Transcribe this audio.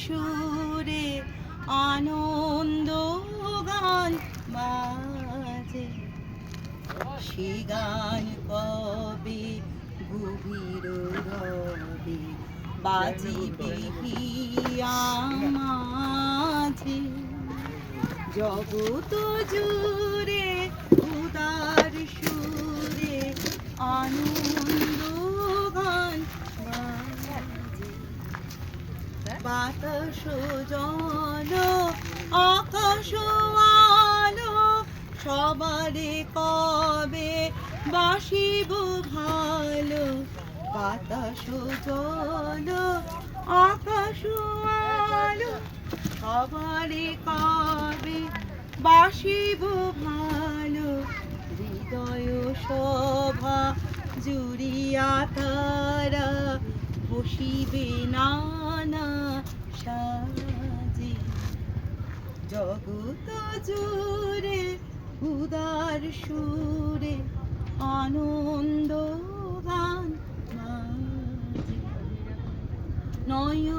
সুরে আনন্দ গান বাজে, সে গান কবে গভীর রবে বাজিবে হিয়া মাঝে। জগৎ জুড়ে উদার সুরে আনন্দ গান বাজে, বাতাস জল আকাশ আলো সবারে কবে বাসিব ভালো। বাতাস জল আকাশ আলো সবারে কবে বাসিব ভালো। হৃদয় শোভা জুড়িয়া তারা বসিবে নানা সাজে। জগৎ জুড়ে উদার সুরে আনন্দ গান বাজে, নয়ন